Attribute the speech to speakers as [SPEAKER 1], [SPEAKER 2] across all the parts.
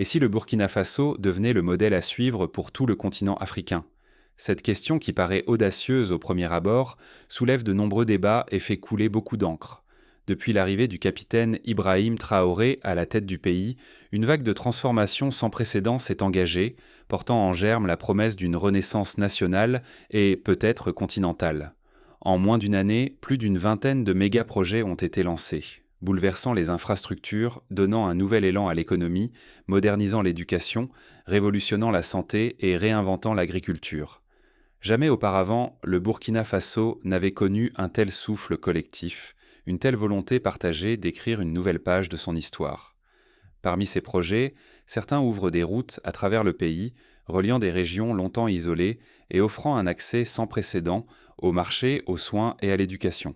[SPEAKER 1] Et si le Burkina Faso devenait le modèle à suivre pour tout le continent africain? Cette question, qui paraît audacieuse au premier abord, soulève de nombreux débats et fait couler beaucoup d'encre. Depuis l'arrivée du capitaine Ibrahim Traoré à la tête du pays, une vague de transformation sans précédent s'est engagée, portant en germe la promesse d'une renaissance nationale et peut-être continentale. En moins d'une année, plus d'une vingtaine de méga-projets ont été lancés, bouleversant les infrastructures, donnant un nouvel élan à l'économie, modernisant l'éducation, révolutionnant la santé et réinventant l'agriculture. Jamais auparavant, le Burkina Faso n'avait connu un tel souffle collectif, une telle volonté partagée d'écrire une nouvelle page de son histoire. Parmi ces projets, certains ouvrent des routes à travers le pays, reliant des régions longtemps isolées et offrant un accès sans précédent aux marchés, aux soins et à l'éducation.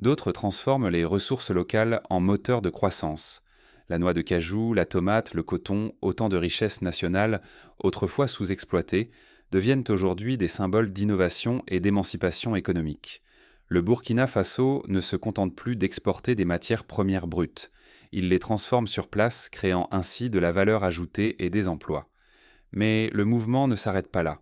[SPEAKER 1] D'autres transforment les ressources locales en moteurs de croissance. La noix de cajou, la tomate, le coton, autant de richesses nationales autrefois sous-exploitées, deviennent aujourd'hui des symboles d'innovation et d'émancipation économique. Le Burkina Faso ne se contente plus d'exporter des matières premières brutes. Il les transforme sur place, créant ainsi de la valeur ajoutée et des emplois. Mais le mouvement ne s'arrête pas là.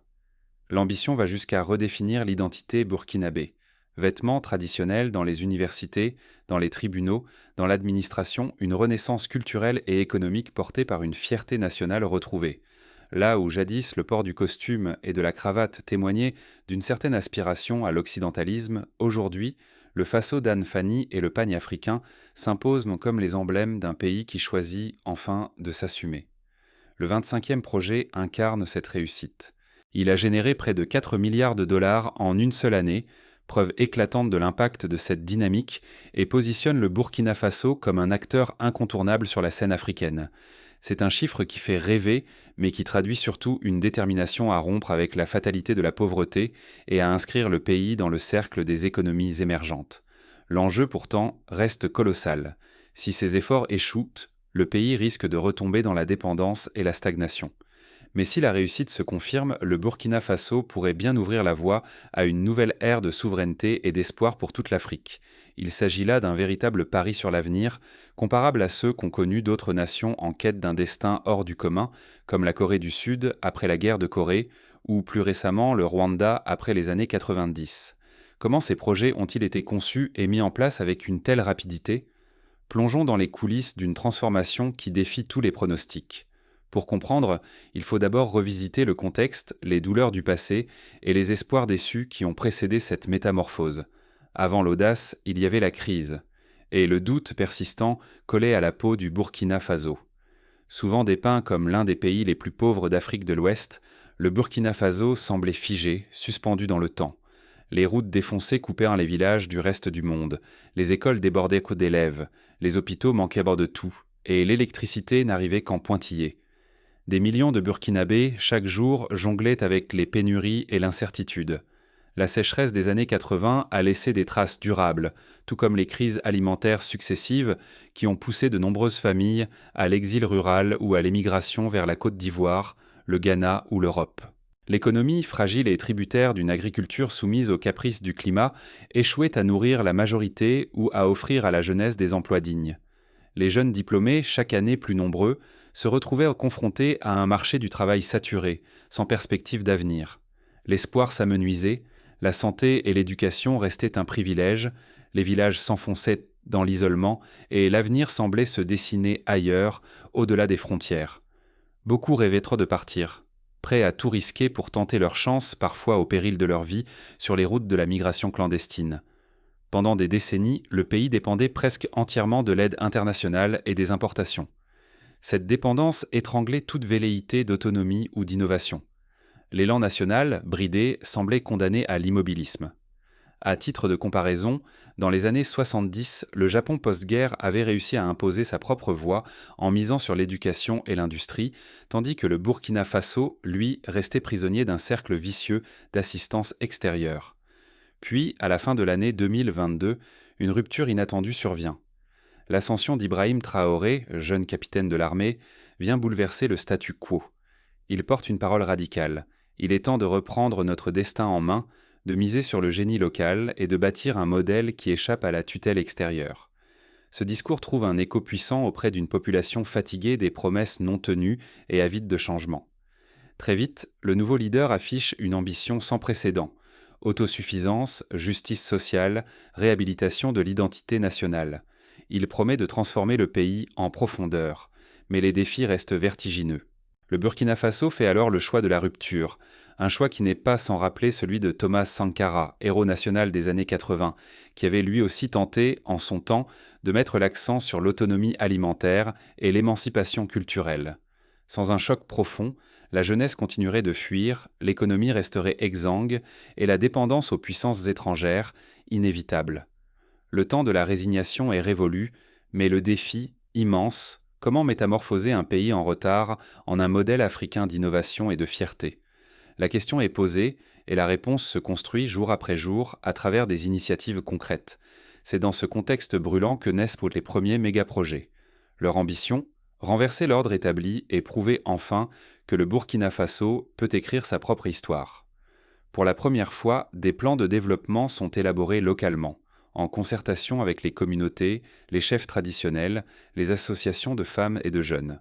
[SPEAKER 1] L'ambition va jusqu'à redéfinir l'identité burkinabé. Vêtements traditionnels dans les universités, dans les tribunaux, dans l'administration, une renaissance culturelle et économique portée par une fierté nationale retrouvée. Là où jadis le port du costume et de la cravate témoignait d'une certaine aspiration à l'occidentalisme, aujourd'hui, le faso d'Anne Fanny et le pagne africain s'imposent comme les emblèmes d'un pays qui choisit enfin de s'assumer. Le 25e projet incarne cette réussite. Il a généré près de 4 milliards de dollars en une seule année, preuve éclatante de l'impact de cette dynamique, et positionne le Burkina Faso comme un acteur incontournable sur la scène africaine. C'est un chiffre qui fait rêver, mais qui traduit surtout une détermination à rompre avec la fatalité de la pauvreté et à inscrire le pays dans le cercle des économies émergentes. L'enjeu, pourtant, reste colossal. Si ces efforts échouent, le pays risque de retomber dans la dépendance et la stagnation. Mais si la réussite se confirme, le Burkina Faso pourrait bien ouvrir la voie à une nouvelle ère de souveraineté et d'espoir pour toute l'Afrique. Il s'agit là d'un véritable pari sur l'avenir, comparable à ceux qu'ont connus d'autres nations en quête d'un destin hors du commun, comme la Corée du Sud après la guerre de Corée, ou plus récemment le Rwanda après les années 90. Comment ces projets ont-ils été conçus et mis en place avec une telle rapidité? Plongeons dans les coulisses d'une transformation qui défie tous les pronostics. Pour comprendre, il faut d'abord revisiter le contexte, les douleurs du passé et les espoirs déçus qui ont précédé cette métamorphose. Avant l'audace, il y avait la crise, et le doute persistant collait à la peau du Burkina Faso. Souvent dépeint comme l'un des pays les plus pauvres d'Afrique de l'Ouest, le Burkina Faso semblait figé, suspendu dans le temps. Les routes défoncées coupaient les villages du reste du monde, les écoles débordaient d'élèves, les hôpitaux manquaient de tout, et l'électricité n'arrivait qu'en pointillés. Des millions de Burkinabés, chaque jour, jonglaient avec les pénuries et l'incertitude. La sécheresse des années 80 a laissé des traces durables, tout comme les crises alimentaires successives qui ont poussé de nombreuses familles à l'exil rural ou à l'émigration vers la Côte d'Ivoire, le Ghana ou l'Europe. L'économie, fragile et tributaire d'une agriculture soumise aux caprices du climat, échouait à nourrir la majorité ou à offrir à la jeunesse des emplois dignes. Les jeunes diplômés, chaque année plus nombreux, se retrouvaient confrontés à un marché du travail saturé, sans perspective d'avenir. L'espoir s'amenuisait, la santé et l'éducation restaient un privilège, les villages s'enfonçaient dans l'isolement et l'avenir semblait se dessiner ailleurs, au-delà des frontières. Beaucoup rêvaient trop de partir, prêts à tout risquer pour tenter leur chance, parfois au péril de leur vie, sur les routes de la migration clandestine. Pendant des décennies, le pays dépendait presque entièrement de l'aide internationale et des importations. Cette dépendance étranglait toute velléité d'autonomie ou d'innovation. L'élan national, bridé, semblait condamné à l'immobilisme. À titre de comparaison, dans les années 70, le Japon post-guerre avait réussi à imposer sa propre voie en misant sur l'éducation et l'industrie, tandis que le Burkina Faso, lui, restait prisonnier d'un cercle vicieux d'assistance extérieure. Puis, à la fin de l'année 2022, une rupture inattendue survient. L'ascension d'Ibrahim Traoré, jeune capitaine de l'armée, vient bouleverser le statu quo. Il porte une parole radicale. Il est temps de reprendre notre destin en main, de miser sur le génie local et de bâtir un modèle qui échappe à la tutelle extérieure. Ce discours trouve un écho puissant auprès d'une population fatiguée des promesses non tenues et avide de changement. Très vite, le nouveau leader affiche une ambition sans précédent: autosuffisance, justice sociale, réhabilitation de l'identité nationale. Il promet de transformer le pays en profondeur, mais les défis restent vertigineux. Le Burkina Faso fait alors le choix de la rupture, un choix qui n'est pas sans rappeler celui de Thomas Sankara, héros national des années 80, qui avait lui aussi tenté, en son temps, de mettre l'accent sur l'autonomie alimentaire et l'émancipation culturelle. Sans un choc profond, la jeunesse continuerait de fuir, l'économie resterait exsangue et la dépendance aux puissances étrangères inévitable. Le temps de la résignation est révolu, mais le défi, immense: comment métamorphoser un pays en retard en un modèle africain d'innovation et de fierté? La question est posée et la réponse se construit jour après jour à travers des initiatives concrètes. C'est dans ce contexte brûlant que naissent les premiers méga-projets. Leur ambition: renverser l'ordre établi et prouver enfin que le Burkina Faso peut écrire sa propre histoire. Pour la première fois, des plans de développement sont élaborés localement, en concertation avec les communautés, les chefs traditionnels, les associations de femmes et de jeunes.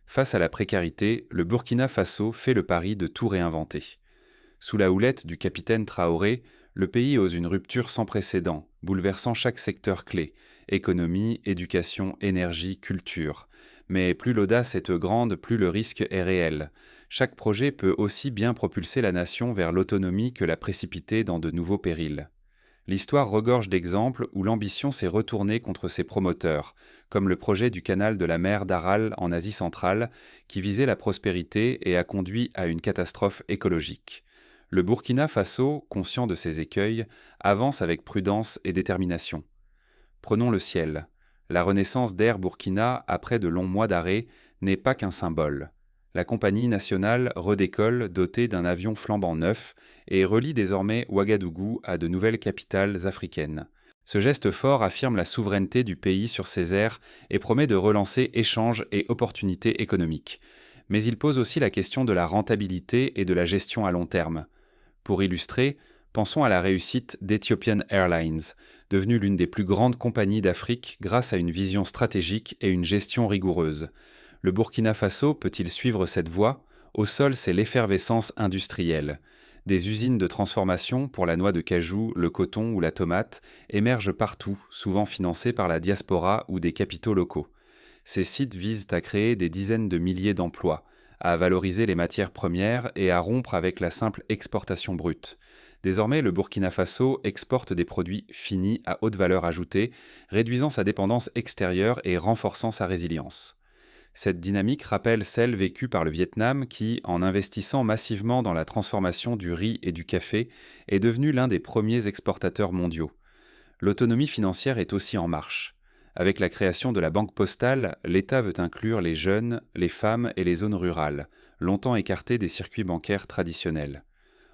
[SPEAKER 1] Face à la précarité, le Burkina Faso fait le pari de tout réinventer. Sous la houlette du capitaine Traoré, le pays ose une rupture sans précédent, bouleversant chaque secteur clé: économie, éducation, énergie, culture. Mais plus l'audace est grande, plus le risque est réel. Chaque projet peut aussi bien propulser la nation vers l'autonomie que la précipiter dans de nouveaux périls. L'histoire regorge d'exemples où l'ambition s'est retournée contre ses promoteurs, comme le projet du canal de la mer d'Aral en Asie centrale, qui visait la prospérité et a conduit à une catastrophe écologique. Le Burkina Faso, conscient de ces écueils, avance avec prudence et détermination. Prenons le ciel. La renaissance d'Air Burkina, après de longs mois d'arrêt, n'est pas qu'un symbole. La compagnie nationale redécolle dotée d'un avion flambant neuf et relie désormais Ouagadougou à de nouvelles capitales africaines. Ce geste fort affirme la souveraineté du pays sur ses airs et promet de relancer échanges et opportunités économiques. Mais il pose aussi la question de la rentabilité et de la gestion à long terme. Pour illustrer, pensons à la réussite d'Ethiopian Airlines, devenue l'une des plus grandes compagnies d'Afrique grâce à une vision stratégique et une gestion rigoureuse. Le Burkina Faso peut-il suivre cette voie? Au sol, c'est l'effervescence industrielle. Des usines de transformation pour la noix de cajou, le coton ou la tomate émergent partout, souvent financées par la diaspora ou des capitaux locaux. Ces sites visent à créer des dizaines de milliers d'emplois, à valoriser les matières premières et à rompre avec la simple exportation brute. Désormais, le Burkina Faso exporte des produits finis à haute valeur ajoutée, réduisant sa dépendance extérieure et renforçant sa résilience. Cette dynamique rappelle celle vécue par le Vietnam qui, en investissant massivement dans la transformation du riz et du café, est devenu l'un des premiers exportateurs mondiaux. L'autonomie financière est aussi en marche. Avec la création de la Banque postale, l'État veut inclure les jeunes, les femmes et les zones rurales, longtemps écartées des circuits bancaires traditionnels.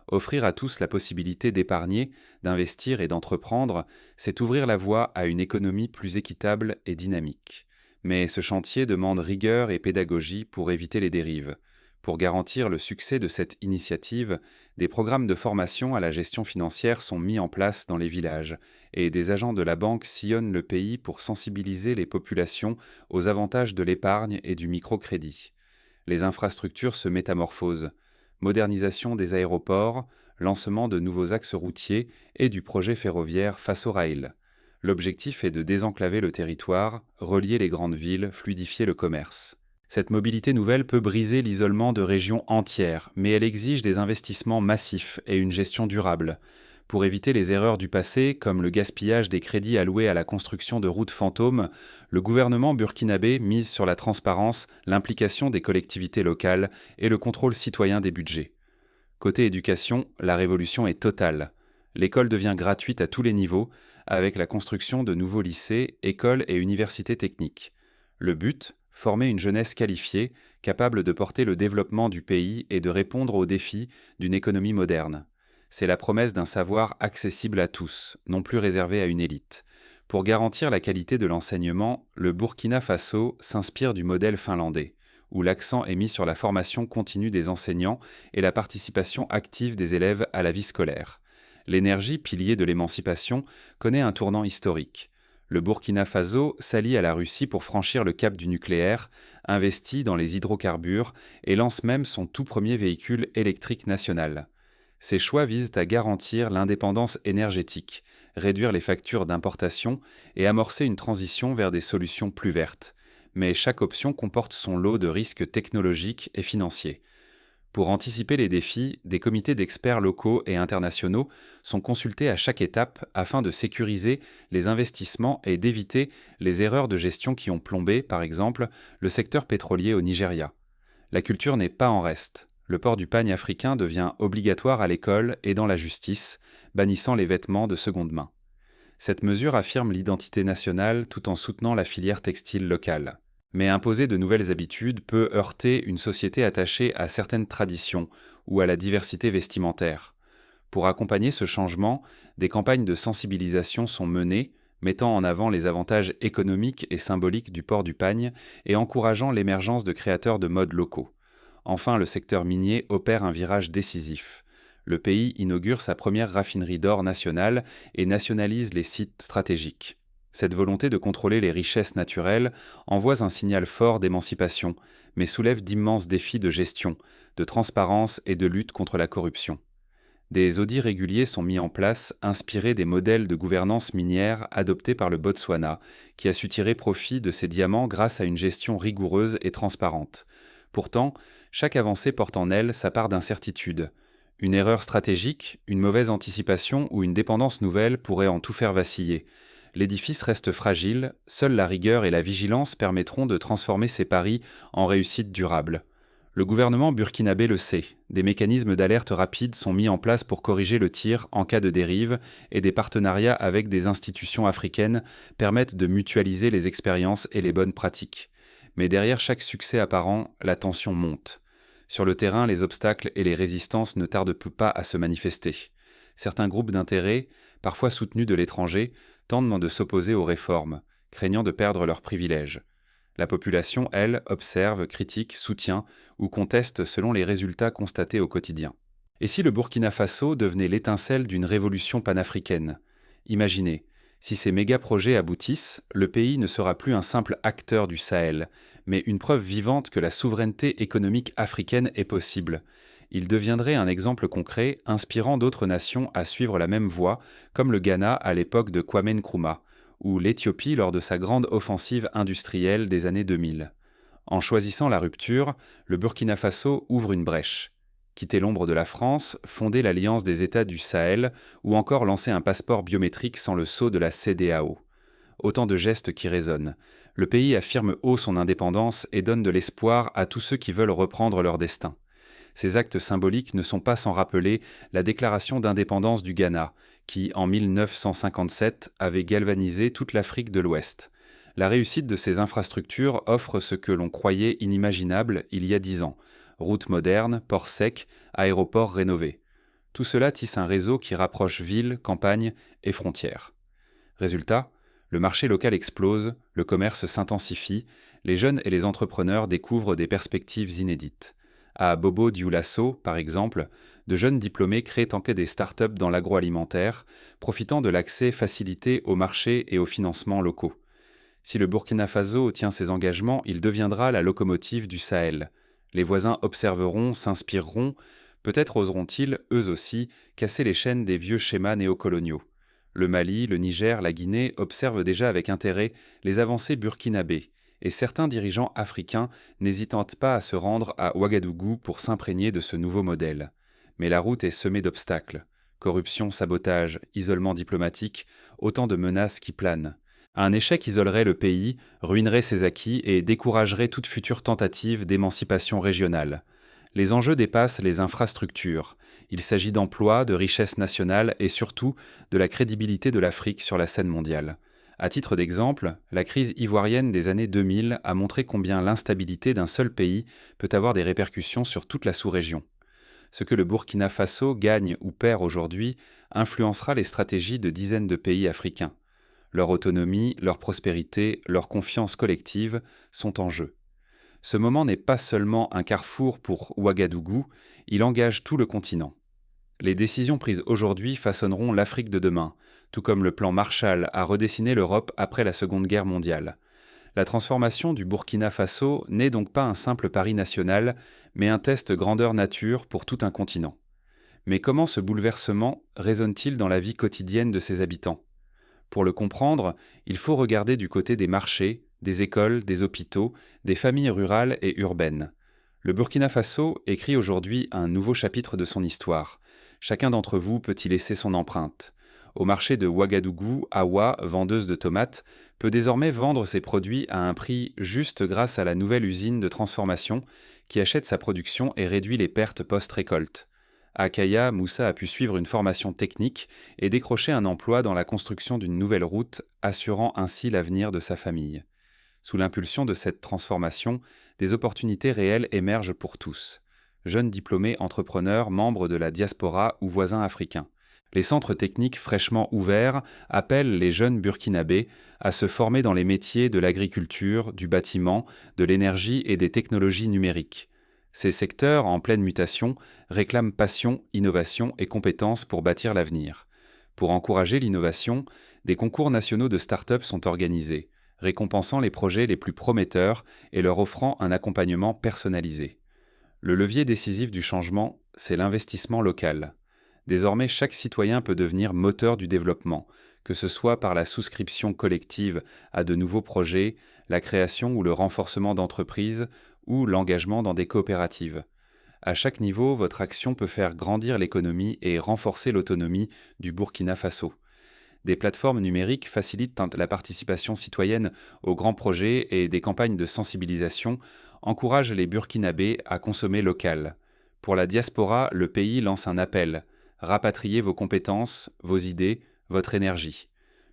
[SPEAKER 1] Offrir à tous la possibilité d'épargner, d'investir et d'entreprendre, c'est ouvrir la voie à une économie plus équitable et dynamique. Mais ce chantier demande rigueur et pédagogie pour éviter les dérives. Pour garantir le succès de cette initiative, des programmes de formation à la gestion financière sont mis en place dans les villages et des agents de la banque sillonnent le pays pour sensibiliser les populations aux avantages de l'épargne et du microcrédit. Les infrastructures se métamorphosent. Modernisation des aéroports, lancement de nouveaux axes routiers et du projet ferroviaire Faso Rail. L'objectif est de désenclaver le territoire, relier les grandes villes, fluidifier le commerce. Cette mobilité nouvelle peut briser l'isolement de régions entières, mais elle exige des investissements massifs et une gestion durable. Pour éviter les erreurs du passé, comme le gaspillage des crédits alloués à la construction de routes fantômes, le gouvernement burkinabé mise sur la transparence, l'implication des collectivités locales et le contrôle citoyen des budgets. Côté éducation, la révolution est totale. L'école devient gratuite à tous les niveaux, avec la construction de nouveaux lycées, écoles et universités techniques. Le but: former une jeunesse qualifiée, capable de porter le développement du pays et de répondre aux défis d'une économie moderne. C'est la promesse d'un savoir accessible à tous, non plus réservé à une élite. Pour garantir la qualité de l'enseignement, le Burkina Faso s'inspire du modèle finlandais, où l'accent est mis sur la formation continue des enseignants et la participation active des élèves à la vie scolaire. L'énergie, pilier de l'émancipation, connaît un tournant historique. Le Burkina Faso s'allie à la Russie pour franchir le cap du nucléaire, investit dans les hydrocarbures et lance même son tout premier véhicule électrique national. Ces choix visent à garantir l'indépendance énergétique, réduire les factures d'importation et amorcer une transition vers des solutions plus vertes. Mais chaque option comporte son lot de risques technologiques et financiers. Pour anticiper les défis, des comités d'experts locaux et internationaux sont consultés à chaque étape afin de sécuriser les investissements et d'éviter les erreurs de gestion qui ont plombé, par exemple, le secteur pétrolier au Nigeria. La culture n'est pas en reste. Le port du pagne africain devient obligatoire à l'école et dans la justice, bannissant les vêtements de seconde main. Cette mesure affirme l'identité nationale tout en soutenant la filière textile locale. Mais imposer de nouvelles habitudes peut heurter une société attachée à certaines traditions ou à la diversité vestimentaire. Pour accompagner ce changement, des campagnes de sensibilisation sont menées, mettant en avant les avantages économiques et symboliques du port du pagne et encourageant l'émergence de créateurs de mode locaux. Enfin, le secteur minier opère un virage décisif. Le pays inaugure sa première raffinerie d'or nationale et nationalise les sites stratégiques. Cette volonté de contrôler les richesses naturelles envoie un signal fort d'émancipation, mais soulève d'immenses défis de gestion, de transparence et de lutte contre la corruption. Des audits réguliers sont mis en place, inspirés des modèles de gouvernance minière adoptés par le Botswana, qui a su tirer profit de ces diamants grâce à une gestion rigoureuse et transparente. Pourtant, chaque avancée porte en elle sa part d'incertitude. Une erreur stratégique, une mauvaise anticipation ou une dépendance nouvelle pourraient en tout faire vaciller. L'édifice reste fragile, seule la rigueur et la vigilance permettront de transformer ces paris en réussite durable. Le gouvernement burkinabé le sait, des mécanismes d'alerte rapide sont mis en place pour corriger le tir en cas de dérive et des partenariats avec des institutions africaines permettent de mutualiser les expériences et les bonnes pratiques. Mais derrière chaque succès apparent, la tension monte. Sur le terrain, les obstacles et les résistances ne tardent pas à se manifester. Certains groupes d'intérêts, parfois soutenus de l'étranger, tentent de s'opposer aux réformes, craignant de perdre leurs privilèges. La population, elle, observe, critique, soutient ou conteste selon les résultats constatés au quotidien. Et si le Burkina Faso devenait l'étincelle d'une révolution panafricaine ? Imaginez, si ces méga-projets aboutissent, le pays ne sera plus un simple acteur du Sahel, mais une preuve vivante que la souveraineté économique africaine est possible. Il deviendrait un exemple concret, inspirant d'autres nations à suivre la même voie, comme le Ghana à l'époque de Kwame Nkrumah, ou l'Éthiopie lors de sa grande offensive industrielle des années 2000. En choisissant la rupture, le Burkina Faso ouvre une brèche. Quitter l'ombre de la France, fonder l'Alliance des États du Sahel ou encore lancer un passeport biométrique sans le sceau de la CEDEAO. Autant de gestes qui résonnent. Le pays affirme haut son indépendance et donne de l'espoir à tous ceux qui veulent reprendre leur destin. Ces actes symboliques ne sont pas sans rappeler la déclaration d'indépendance du Ghana, qui, en 1957, avait galvanisé toute l'Afrique de l'Ouest. La réussite de ces infrastructures offre ce que l'on croyait inimaginable il y a 10 ans. Routes modernes, ports secs, aéroports rénovés. Tout cela tisse un réseau qui rapproche villes, campagnes et frontières. Résultat, le marché local explose, le commerce s'intensifie, les jeunes et les entrepreneurs découvrent des perspectives inédites. À Bobo Dioulasso, par exemple, de jeunes diplômés créent en quête des startups dans l'agroalimentaire, profitant de l'accès facilité aux marchés et aux financements locaux. Si le Burkina Faso tient ses engagements, il deviendra la locomotive du Sahel. Les voisins observeront, s'inspireront, peut-être oseront-ils, eux aussi, casser les chaînes des vieux schémas néocoloniaux. Le Mali, le Niger, la Guinée observent déjà avec intérêt les avancées burkinabées, et certains dirigeants africains n'hésitent pas à se rendre à Ouagadougou pour s'imprégner de ce nouveau modèle. Mais la route est semée d'obstacles. Corruption, sabotage, isolement diplomatique, autant de menaces qui planent. Un échec isolerait le pays, ruinerait ses acquis et découragerait toute future tentative d'émancipation régionale. Les enjeux dépassent les infrastructures. Il s'agit d'emplois, de richesses nationales et surtout de la crédibilité de l'Afrique sur la scène mondiale. À titre d'exemple, la crise ivoirienne des années 2000 a montré combien l'instabilité d'un seul pays peut avoir des répercussions sur toute la sous-région. Ce que le Burkina Faso gagne ou perd aujourd'hui influencera les stratégies de dizaines de pays africains. Leur autonomie, leur prospérité, leur confiance collective sont en jeu. Ce moment n'est pas seulement un carrefour pour Ouagadougou, il engage tout le continent. Les décisions prises aujourd'hui façonneront l'Afrique de demain, tout comme le plan Marshall a redessiné l'Europe après la Seconde Guerre mondiale. La transformation du Burkina Faso n'est donc pas un simple pari national, mais un test grandeur nature pour tout un continent. Mais comment ce bouleversement résonne-t-il dans la vie quotidienne de ses habitants? Pour le comprendre, il faut regarder du côté des marchés, des écoles, des hôpitaux, des familles rurales et urbaines. Le Burkina Faso écrit aujourd'hui un nouveau chapitre de son histoire. Chacun d'entre vous peut y laisser son empreinte. Au marché de Ouagadougou, Awa, vendeuse de tomates, peut désormais vendre ses produits à un prix juste grâce à la nouvelle usine de transformation qui achète sa production et réduit les pertes post-récolte. À Kaya, Moussa a pu suivre une formation technique et décrocher un emploi dans la construction d'une nouvelle route, assurant ainsi l'avenir de sa famille. Sous l'impulsion de cette transformation, des opportunités réelles émergent pour tous. Jeunes diplômés entrepreneurs, membres de la diaspora ou voisins africains. Les centres techniques fraîchement ouverts appellent les jeunes burkinabés à se former dans les métiers de l'agriculture, du bâtiment, de l'énergie et des technologies numériques. Ces secteurs, en pleine mutation, réclament passion, innovation et compétences pour bâtir l'avenir. Pour encourager l'innovation, des concours nationaux de start-up sont organisés, récompensant les projets les plus prometteurs et leur offrant un accompagnement personnalisé. Le levier décisif du changement, c'est l'investissement local. Désormais, chaque citoyen peut devenir moteur du développement, que ce soit par la souscription collective à de nouveaux projets, la création ou le renforcement d'entreprises, ou l'engagement dans des coopératives. À chaque niveau, votre action peut faire grandir l'économie et renforcer l'autonomie du Burkina Faso. Des plateformes numériques facilitent la participation citoyenne aux grands projets et des campagnes de sensibilisation encouragent les Burkinabés à consommer local. Pour la diaspora, le pays lance un appel. Rapatriez vos compétences, vos idées, votre énergie.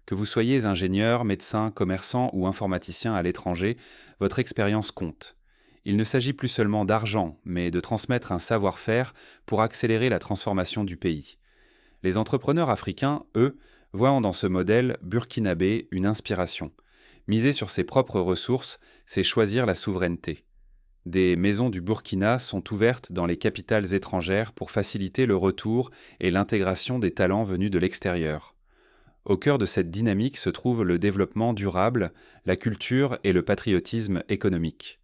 [SPEAKER 1] Que vous soyez ingénieur, médecin, commerçant ou informaticien à l'étranger, votre expérience compte. Il ne s'agit plus seulement d'argent, mais de transmettre un savoir-faire pour accélérer la transformation du pays. Les entrepreneurs africains, eux, voient dans ce modèle burkinabé une inspiration. Miser sur ses propres ressources, c'est choisir la souveraineté. Des maisons du Burkina sont ouvertes dans les capitales étrangères pour faciliter le retour et l'intégration des talents venus de l'extérieur. Au cœur de cette dynamique se trouve le développement durable, la culture et le patriotisme économique.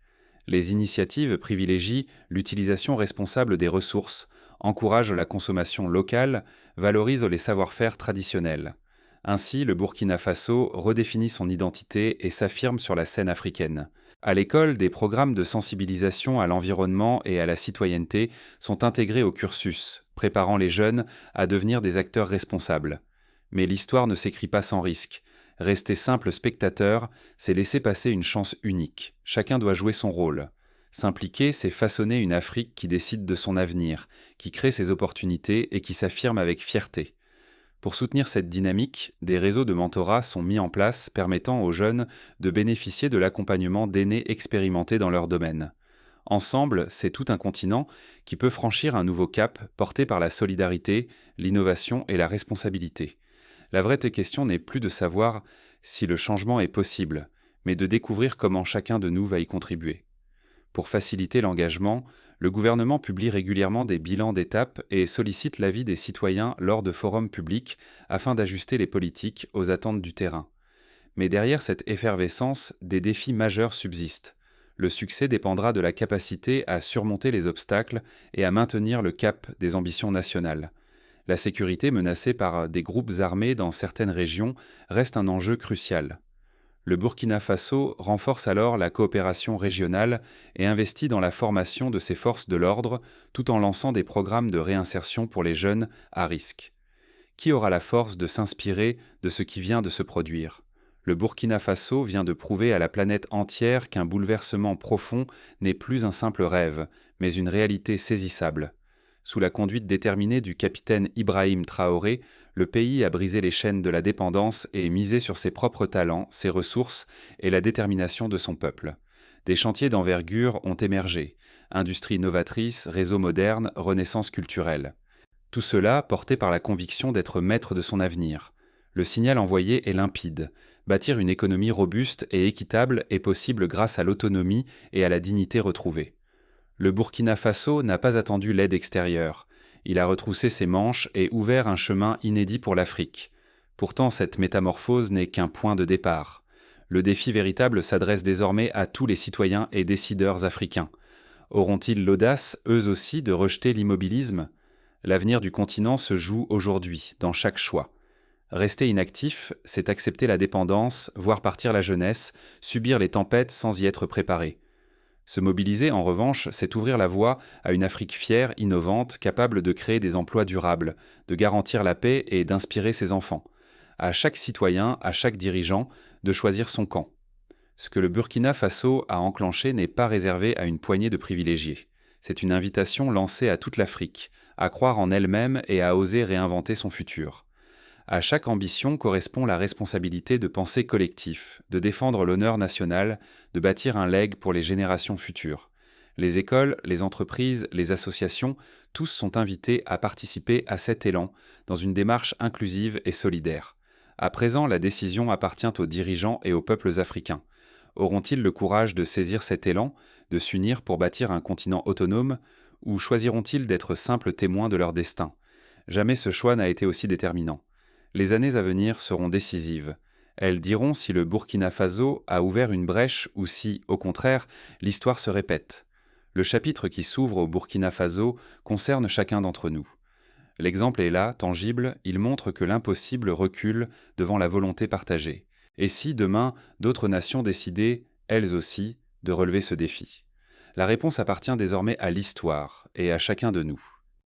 [SPEAKER 1] Les initiatives privilégient l'utilisation responsable des ressources, encouragent la consommation locale, valorisent les savoir-faire traditionnels. Ainsi, le Burkina Faso redéfinit son identité et s'affirme sur la scène africaine. À l'école, des programmes de sensibilisation à l'environnement et à la citoyenneté sont intégrés au cursus, préparant les jeunes à devenir des acteurs responsables. Mais l'histoire ne s'écrit pas sans risque. Rester simple spectateur, c'est laisser passer une chance unique. Chacun doit jouer son rôle. S'impliquer, c'est façonner une Afrique qui décide de son avenir, qui crée ses opportunités et qui s'affirme avec fierté. Pour soutenir cette dynamique, des réseaux de mentorat sont mis en place permettant aux jeunes de bénéficier de l'accompagnement d'aînés expérimentés dans leur domaine. Ensemble, c'est tout un continent qui peut franchir un nouveau cap porté par la solidarité, l'innovation et la responsabilité. La vraie question n'est plus de savoir si le changement est possible, mais de découvrir comment chacun de nous va y contribuer. Pour faciliter l'engagement, le gouvernement publie régulièrement des bilans d'étape et sollicite l'avis des citoyens lors de forums publics afin d'ajuster les politiques aux attentes du terrain. Mais derrière cette effervescence, des défis majeurs subsistent. Le succès dépendra de la capacité à surmonter les obstacles et à maintenir le cap des ambitions nationales. La sécurité menacée par des groupes armés dans certaines régions reste un enjeu crucial. Le Burkina Faso renforce alors la coopération régionale et investit dans la formation de ses forces de l'ordre tout en lançant des programmes de réinsertion pour les jeunes à risque. Qui aura la force de s'inspirer de ce qui vient de se produire? Le Burkina Faso vient de prouver à la planète entière qu'un bouleversement profond n'est plus un simple rêve, mais une réalité saisissable. Sous la conduite déterminée du capitaine Ibrahim Traoré, le pays a brisé les chaînes de la dépendance et misé sur ses propres talents, ses ressources et la détermination de son peuple. Des chantiers d'envergure ont émergé, industries novatrices, réseaux modernes, renaissance culturelle. Tout cela porté par la conviction d'être maître de son avenir. Le signal envoyé est limpide. Bâtir une économie robuste et équitable est possible grâce à l'autonomie et à la dignité retrouvée. Le Burkina Faso n'a pas attendu l'aide extérieure. Il a retroussé ses manches et ouvert un chemin inédit pour l'Afrique. Pourtant, cette métamorphose n'est qu'un point de départ. Le défi véritable s'adresse désormais à tous les citoyens et décideurs africains. Auront-ils l'audace, eux aussi, de rejeter l'immobilisme ? L'avenir du continent se joue aujourd'hui, dans chaque choix. Rester inactif, c'est accepter la dépendance, voir partir la jeunesse, subir les tempêtes sans y être préparé. Se mobiliser, en revanche, c'est ouvrir la voie à une Afrique fière, innovante, capable de créer des emplois durables, de garantir la paix et d'inspirer ses enfants. À chaque citoyen, à chaque dirigeant, de choisir son camp. Ce que le Burkina Faso a enclenché n'est pas réservé à une poignée de privilégiés. C'est une invitation lancée à toute l'Afrique, à croire en elle-même et à oser réinventer son futur. À chaque ambition correspond la responsabilité de penser collectif, de défendre l'honneur national, de bâtir un legs pour les générations futures. Les écoles, les entreprises, les associations, tous sont invités à participer à cet élan dans une démarche inclusive et solidaire. À présent, la décision appartient aux dirigeants et aux peuples africains. Auront-ils le courage de saisir cet élan, de s'unir pour bâtir un continent autonome, ou choisiront-ils d'être simples témoins de leur destin ? Jamais ce choix n'a été aussi déterminant. Les années à venir seront décisives. Elles diront si le Burkina Faso a ouvert une brèche ou si, au contraire, l'histoire se répète. Le chapitre qui s'ouvre au Burkina Faso concerne chacun d'entre nous. L'exemple est là, tangible, il montre que l'impossible recule devant la volonté partagée. Et si, demain, d'autres nations décidaient, elles aussi, de relever ce défi ? La réponse appartient désormais à l'histoire et à chacun de nous.